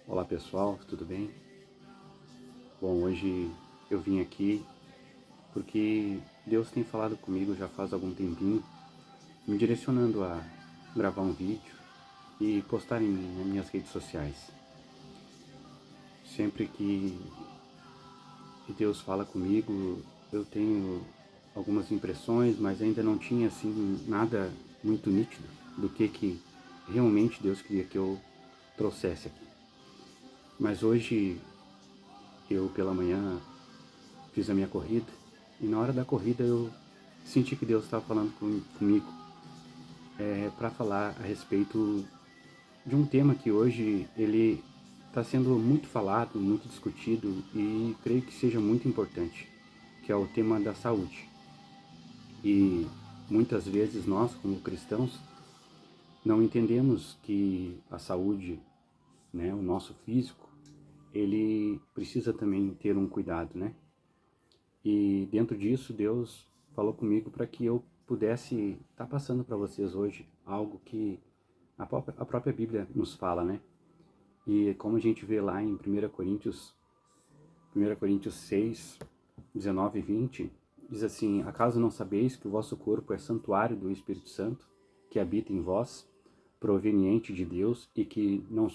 Olá pessoal, tudo bem? Bom, hoje eu vim aqui porque Deus tem falado comigo já faz algum tempinho, me direcionando a gravar um vídeo e postar nas minhas redes sociais. Sempre que Deus fala comigo, eu tenho algumas impressões, mas ainda não tinha assim nada muito nítido do que realmente Deus queria que eu trouxesse aqui. Mas hoje eu pela manhã fiz a minha corrida e na hora da corrida eu senti que Deus estava falando comigo para falar a respeito de um tema que hoje ele está sendo muito falado, muito discutido e creio que seja muito importante, que é o tema da saúde. E muitas vezes nós, como cristãos, não entendemos que a saúde, né, o nosso físico, ele precisa também ter um cuidado, né? E dentro disso, Deus falou comigo para que eu pudesse estar passando para vocês hoje algo que a própria Bíblia nos fala, né? E como a gente vê lá em 1 Coríntios 6, 19 e 20, diz assim: acaso não sabeis que o vosso corpo é santuário do Espírito Santo, que habita em vós, proveniente de Deus, e que não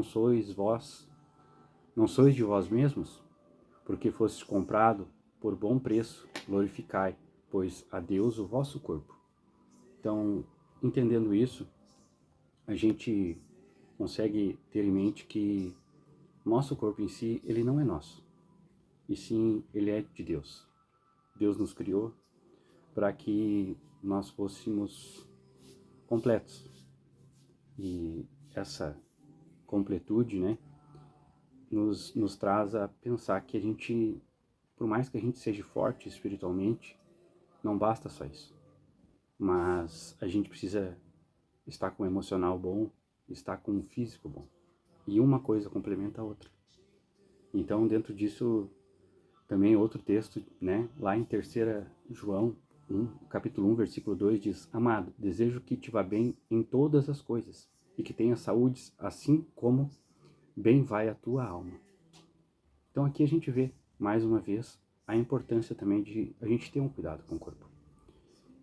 sois de vós mesmos? Porque fostes comprado por bom preço, glorificai, pois, a Deus o vosso corpo. Então, entendendo isso, a gente consegue ter em mente que nosso corpo em si, ele não é nosso, e sim, ele é de Deus. Deus nos criou para que nós fôssemos completos. E essa completude, né, nos traz a pensar que a gente, por mais que a gente seja forte espiritualmente, não basta só isso. Mas a gente precisa estar com o emocional bom, estar com o físico bom. E uma coisa complementa a outra. Então, dentro disso, também outro texto, né? Lá em 3 João 1, capítulo 1, versículo 2, diz: Amado, desejo que te vá bem em todas as coisas e que tenha saúde, assim como bem vai a tua alma. Então aqui a gente vê, mais uma vez, a importância também de a gente ter um cuidado com o corpo.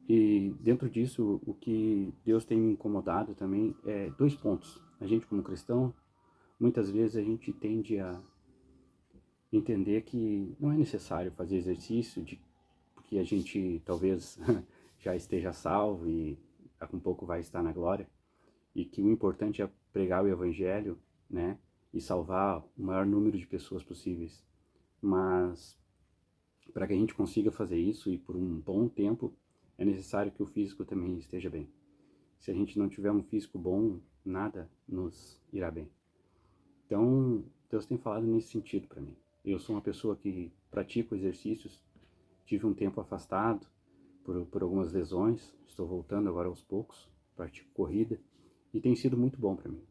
E dentro disso, o que Deus tem me incomodado também é dois pontos. A gente como cristão, muitas vezes a gente tende a entender que não é necessário fazer exercício, porque a gente talvez já esteja salvo e daqui a um pouco vai estar na glória, e que o importante é pregar o evangelho, né, e salvar o maior número de pessoas possíveis. Mas para que a gente consiga fazer isso e por um bom tempo, é necessário que o físico também esteja bem. Se a gente não tiver um físico bom, nada nos irá bem. Então, Deus tem falado nesse sentido para mim. Eu sou uma pessoa que pratico exercícios, tive um tempo afastado por algumas lesões, estou voltando agora aos poucos, pratico corrida e tem sido muito bom para mim.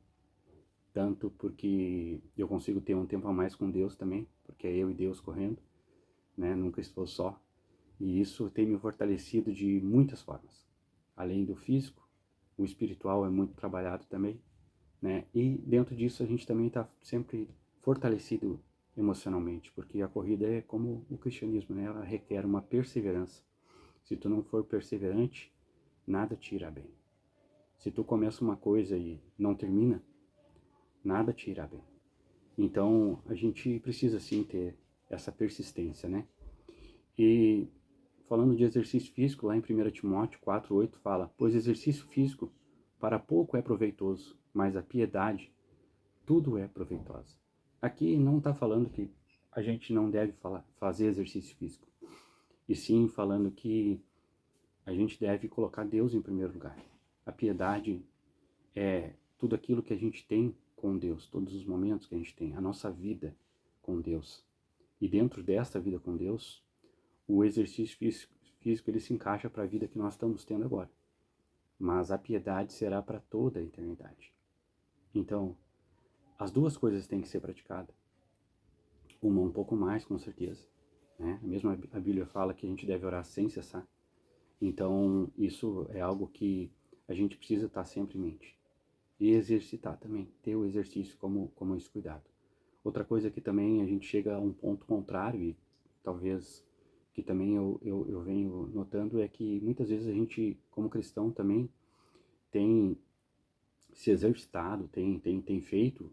Tanto porque eu consigo ter um tempo a mais com Deus também, porque é eu e Deus correndo, né? Nunca estou só. E isso tem me fortalecido de muitas formas. Além do físico, o espiritual é muito trabalhado também, né? E dentro disso a gente também está sempre fortalecido emocionalmente, porque a corrida é como o cristianismo, né? Ela requer uma perseverança. Se tu não for perseverante, nada te irá bem. Se tu começa uma coisa e não termina, nada te irá bem. Então a gente precisa sim ter essa persistência, né? E falando de exercício físico, lá em 1 Timóteo 4,8 fala: pois exercício físico para pouco é proveitoso, mas a piedade tudo é proveitosa. Aqui não está falando que a gente não deve fazer exercício físico, e sim falando que a gente deve colocar Deus em primeiro lugar. A piedade é tudo aquilo que a gente tem com Deus, todos os momentos que a gente tem, a nossa vida com Deus. E dentro desta vida com Deus, o exercício físico ele se encaixa para a vida que nós estamos tendo agora. Mas a piedade será para toda a eternidade. Então, as duas coisas têm que ser praticadas. Uma um pouco mais, com certeza, né? Mesmo a Bíblia fala que a gente deve orar sem cessar. Então, isso é algo que a gente precisa estar sempre em mente. e exercitar também, ter o exercício como esse cuidado. Outra coisa que também a gente chega a um ponto contrário, e talvez que também eu venho notando, é que muitas vezes a gente, como cristão, também tem se exercitado, tem feito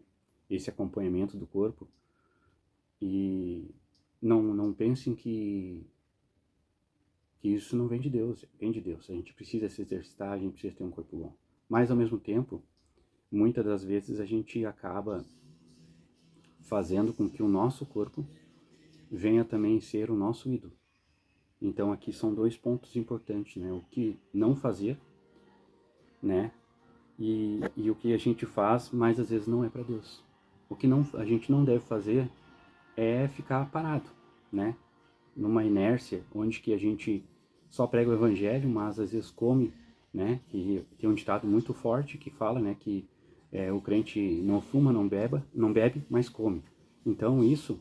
esse acompanhamento do corpo, e não pensem que isso não vem de Deus, vem de Deus. A gente precisa se exercitar, a gente precisa ter um corpo bom. Mas, ao mesmo tempo, muitas das vezes a gente acaba fazendo com que o nosso corpo venha também ser o nosso ídolo. Então, aqui são dois pontos importantes, né? O que não fazer, né? E o que a gente faz, mas às vezes não é para Deus. O que a gente não deve fazer é ficar parado, né? Numa inércia, onde que a gente só prega o evangelho, mas às vezes come, né? Que tem um ditado muito forte que fala, né? Que o crente não fuma, não bebe, mas come. Então isso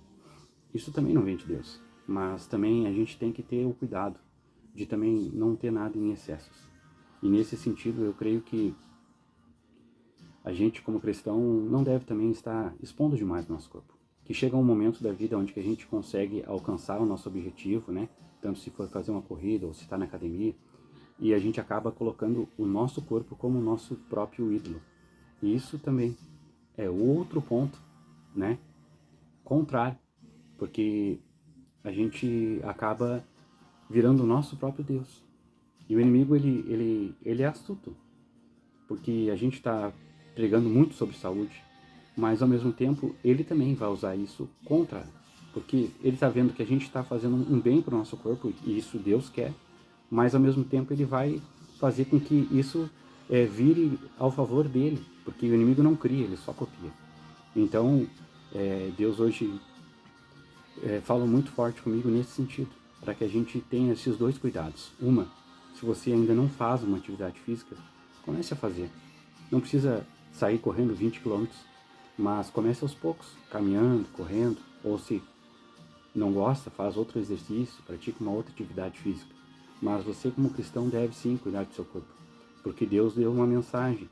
também não vem de Deus. Mas também a gente tem que ter o cuidado de também não ter nada em excessos. E nesse sentido, eu creio que a gente, como cristão, não deve também estar expondo demais o nosso corpo. Que chega um momento da vida onde que a gente consegue alcançar o nosso objetivo, né? Tanto se for fazer uma corrida ou se está na academia, e a gente acaba colocando o nosso corpo como o nosso próprio ídolo. E isso também é outro ponto, né? Contrário, porque a gente acaba virando o nosso próprio Deus. E o inimigo, ele é astuto, porque a gente está pregando muito sobre saúde, mas ao mesmo tempo ele também vai usar isso contra, porque ele está vendo que a gente está fazendo um bem para o nosso corpo, e isso Deus quer, mas ao mesmo tempo ele vai fazer com que isso vire ao favor dele, porque o inimigo não cria, ele só copia. Então, Deus hoje fala muito forte comigo nesse sentido, para que a gente tenha esses dois cuidados. Uma, se você ainda não faz uma atividade física, comece a fazer. Não precisa sair correndo 20 quilômetros, mas comece aos poucos, caminhando, correndo, ou se não gosta, faz outro exercício, pratica uma outra atividade física. Mas você, como cristão, deve sim cuidar do seu corpo, porque Deus deu uma mensagem,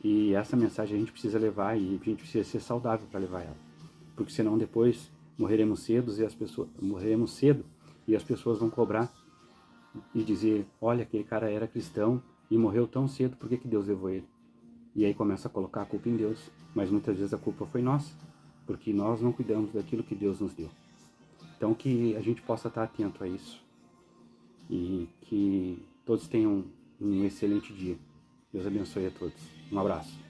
e essa mensagem a gente precisa levar, e a gente precisa ser saudável para levar ela, porque senão depois morreremos cedo e as pessoas vão cobrar e dizer: olha, aquele cara era cristão e morreu tão cedo, por que Deus levou ele? E aí começa a colocar a culpa em Deus, mas muitas vezes a culpa foi nossa, porque nós não cuidamos daquilo que Deus nos deu. Então que a gente possa estar atento a isso e que todos tenham um excelente dia. Deus abençoe a todos. Um abraço.